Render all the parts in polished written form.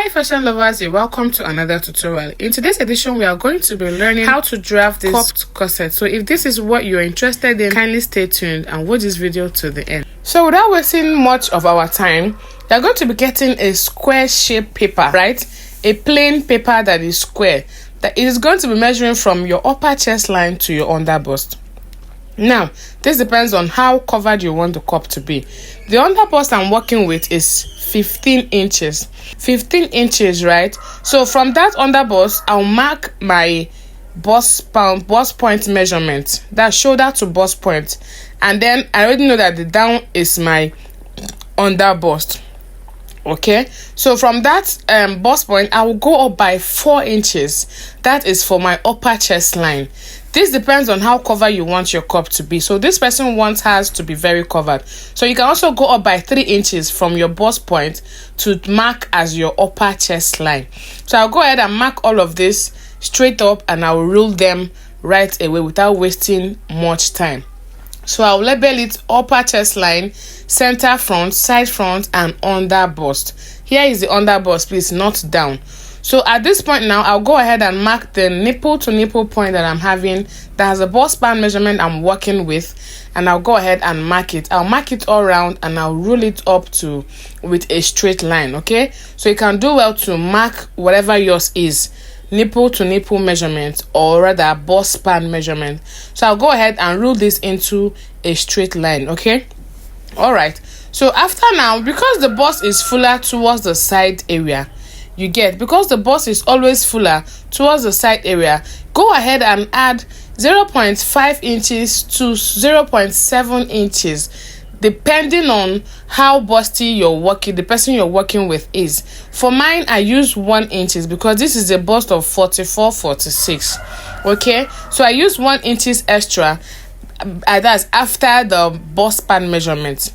Hi fashion lovers, you're welcome to another tutorial. In today's edition, we are going to be learning how to draft this cropped corset. So if this is what you're interested in, kindly stay tuned and watch this video to the end. So without wasting much of our time, you're going to be getting a square shaped paper, right? A plain paper that is square. That it is going to be measuring from your upper chest line to your under bust. Now, this depends on how covered you want the cup to be. The under bust I'm working with is 15 inches. 15 inches, right? So from that under bust, I'll mark my bust point measurement. That's shoulder to bust point. And then I already know that the down is my under bust. Okay, so from that bust point, I will go up by 4 inches. That is for my upper chest line. This depends on how covered you want your cup to be. So this person wants hers to be very covered. So you can also go up by 3 inches from your bust point to mark as your upper chest line. So I'll go ahead and mark all of this straight up and I'll rule them right away without wasting much time. So I'll label it upper chest line, center front, side front, and under bust. Here is the under bust, please, not down. So at this point now, I'll go ahead and mark the nipple to nipple point that I'm having. That has a bust span measurement I'm working with. And I'll go ahead and mark it. I'll mark it all around and I'll rule it up to with a straight line, okay? So you can do well to mark whatever yours is. Nipple to nipple measurement, or rather bust span measurement. So I'll go ahead and rule this into a straight line, okay? All right. So after now, because the bust is fuller towards the side area, because the bust is always fuller towards the side area, go ahead and add 0.5 inches to 0.7 inches. Depending on how busty the person you're working with is. For mine, I use 1 inches because this is a bust of 44-46. Okay, so I use 1 inches extra. That's after the bust span measurement.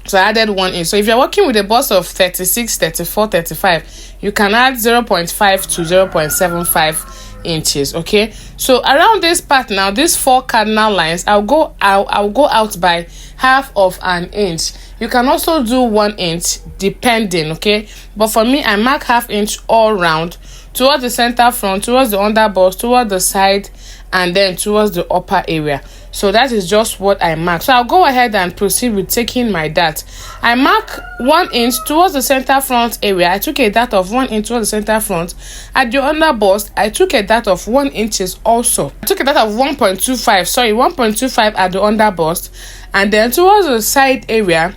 So I added 1 inch. So if you're working with a bust of 36, 34, 35, you can add 0.5 to 0.75 inches. Okay, so around this part now, these 4 cardinal lines, I'll go out by half of an inch. You can also do 1 inch depending, okay, but for me, I mark half inch all round towards the center front, towards the under bust, towards the side, and then towards the upper area. So that is just what I mark. So I'll go ahead and proceed with taking my dart. I mark 1 inch towards the center front area. I took a dart of 1 inch towards the center front. At the under bust, I took a dart of 1 inches also. I took a dart of 1.25 at the under bust. And then towards the side area,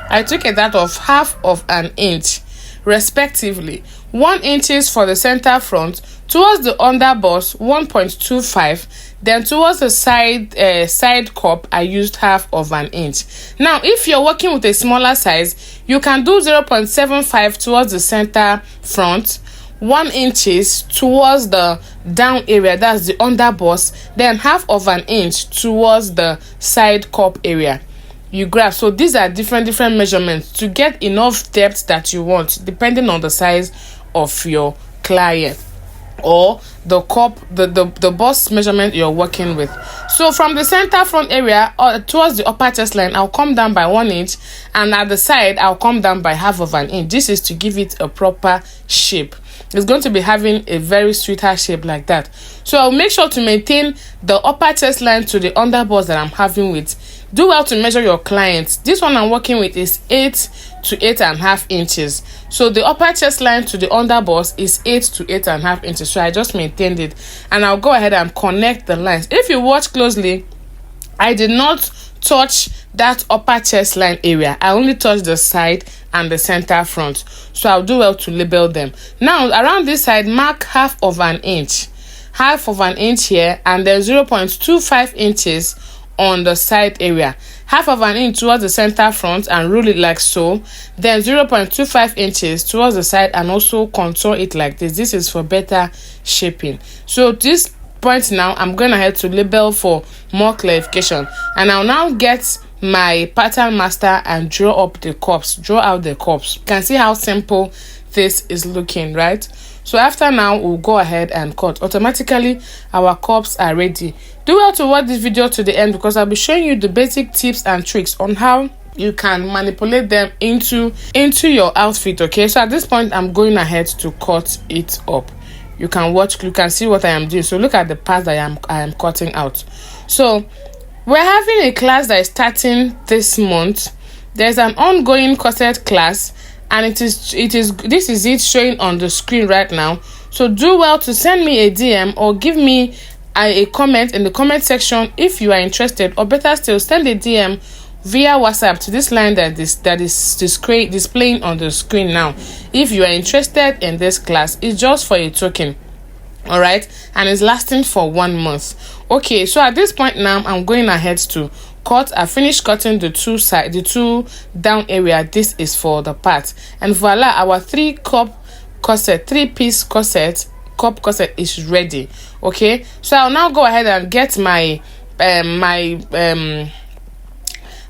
I took a dart of half of an inch, respectively. 1 inches for the center front, towards the under bust 1.25, then towards the side cup I used half of an inch. Now if you're working with a smaller size, you can do 0.75 towards the center front, 1 inches towards the down area, that's the under bust, then half of an inch towards the side cup area. You grab. So these are different measurements to get enough depth that you want, depending on the size of your client or the cup, the bust measurement you're working with. So from the center front area towards the upper chest line, I'll come down by 1 inch, and at the side I'll come down by half of an inch. This is to give it a proper shape. It's going to be having a very sweetheart shape like that. So I'll make sure to maintain the upper chest line to the under bust that I'm having with. Do well to measure your clients. This one I'm working with is 8 to 8.5 inches. So the upper chest line to the under bust is 8 to 8.5 inches. So I just maintained it, and I'll go ahead and connect the lines. If you watch closely, I did not touch that upper chest line area. I only touched the side and the center front. So I'll do well to label them. Now around this side, mark half of an inch here, and then 0.25 inches on the side area, half of an inch towards the center front, and rule it like so, then 0.25 inches towards the side, and also contour it like this. This is for better shaping. So this point now, I'm going ahead to label for more clarification, and I'll now get my pattern master and draw out the cups. You can see how simple this is looking, right? So after now, we'll go ahead and cut. Automatically, our cups are ready. Do well to watch this video to the end because I'll be showing you the basic tips and tricks on how you can manipulate them into your outfit. Okay, so at this point I'm going ahead to cut it up. You can see what I am doing. So look at the parts that I am cutting out. So we're having a class that is starting this month. There's an ongoing corset class, and this is it showing on the screen right now. So do well to send me a DM or give me a comment in the comment section if you are interested, or better still, send a DM via WhatsApp to this line that is displaying on the screen now. If you are interested in this class, it's just for a token, all right, and it's lasting for 1 month. Okay, so at this point now I'm going ahead to cut. I finished cutting the two down area. This is for the part, and voila, our 3-piece corset is ready. Okay, so I'll now go ahead and get my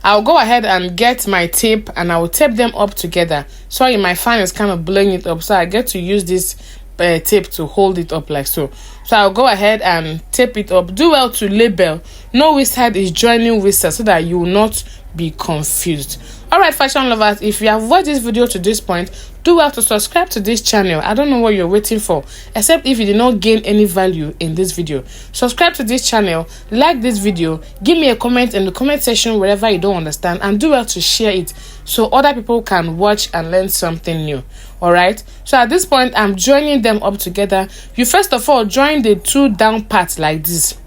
I'll go ahead and get my tape, and I will tape them up together. Sorry, my fan is kind of blowing it up, so I get to use this tape to hold it up like so. So I'll go ahead and tape it up. Do well to label. No waist side is joining waist side, so that you will not be confused. All right, fashion lovers, if you have watched this video to this point, do well to subscribe to this channel. I don't know what you're waiting for, except if you did not gain any value in this video. Subscribe to this channel, like this video, give me a comment in the comment section wherever you don't understand, and do well to share it so other people can watch and learn something new. All right, so at this point I'm joining them up together. You first of all join the 2 down parts like this.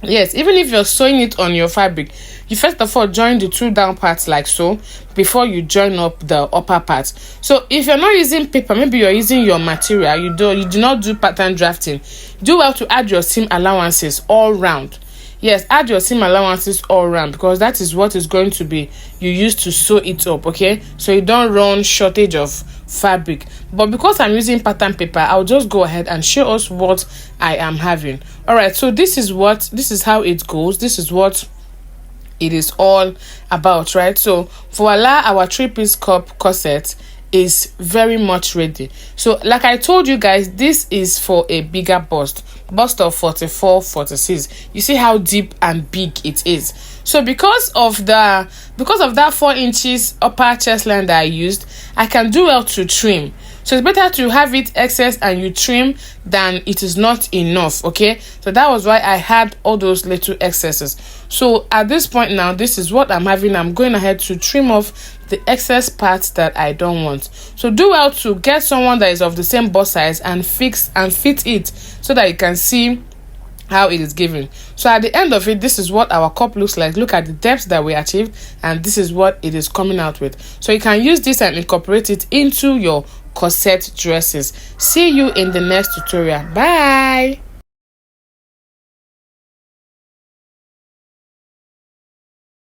Yes, even if you're sewing it on your fabric, you first of all join the 2 down parts like so before you join up the upper part. So if you're not using paper, maybe you're using your material, you do not do pattern drafting, do well to add your seam allowances all round. Yes, add your seam allowances all round, because that is what is going to be you use to sew it up. Okay, so you don't run shortage of fabric. But because I'm using pattern paper, I'll just go ahead and show us what I am having. All right, so this is how it goes. This is what it is all about, right? So voila, our 3-piece corset is very much ready. So like I told you guys, this is for a bigger bust of 44, 46. You see how deep and big it is. So because of that 4 inches upper chest line that I used, I can do well to trim. So it's better to have it excess and you trim than it is not enough. Okay, so that was why I had all those little excesses. So at this point now, this is what I'm having. I'm going ahead to trim off the excess parts that I don't want. So do well to get someone that is of the same bust size and fit it so that you can see how it is given. So at the end of it, this is what our cup looks like. Look at the depth that we achieved, and this is what it is coming out with. So you can use this and incorporate it into your corset dresses. See you in the next tutorial. Bye.